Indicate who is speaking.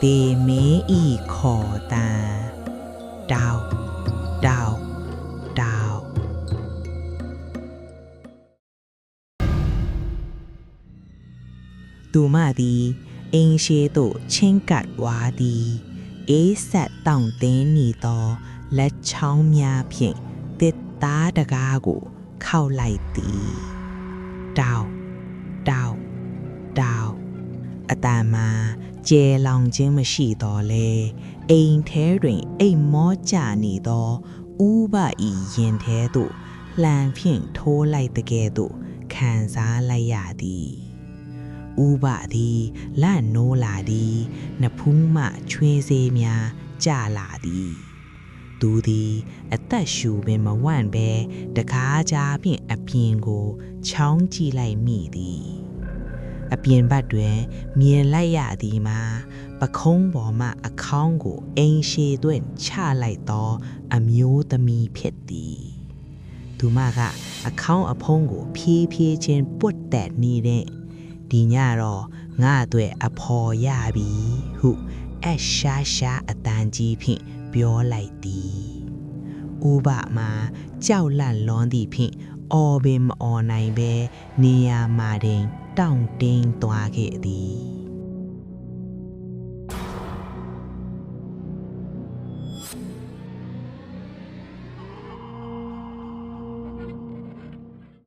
Speaker 1: တေမေဤခေါ်တန်တောက်တောက်တောက်သူမသည်အင်းရှိသို့ချင်းကပ်ဝါသည်အေးဆက်တောင့်တင်းနေသောလက်ချောင်းများဖြင့်တစ်သားတကားကိုခောက်လိုက်သည်တောက်တောက်တောက်အတန်မှာကျဲလောင်ခြင်းမရှိတော့လေအိမ်ထဲတွင်အိမ်မောကြနေသောဥပဤရင်ထဲသို့လှန်ဖြင့်ထိုးလိုက်တဲ့ကဲ့သို့ခံစားလိုက်ရသည်ဥပသည်လန့်နိုးလာသည်နဖူးမှချွေးစေးများကျလာသည်သူသည်အသက်ရှူပင်မဝန့်ဘဲတကားကြားဖြင့်အပြင်ကိုချောင်းကြည့်လိုက်မိသည်အပြင်ဘက်တွင်မြင်လိုက်ရသည်မှာပခုံးပေါ်မှအခေါင်းကိုအိမ်ရှည်သွင်းချလိုက်သောအမျိုးသမီးဖြစ်သည်သူမကအခေါင်းအဖုံးကိုဖြည်းဖြည်းချင်းပွတ်တက်နေတဲ့ဒီညတော့ငါအတွက်အဖော်ရပြီဟုအရှာရှာအတန်ကြီးဖြင့်ပြောလိုက်သည်ဥပမှာကြောက်လန့်လွန်သည့်ဖြင့်အော်ပင်မအော်နိုင်ပဲနေရာမှာတင်တောင့်တင်းသွားခဲ့သည်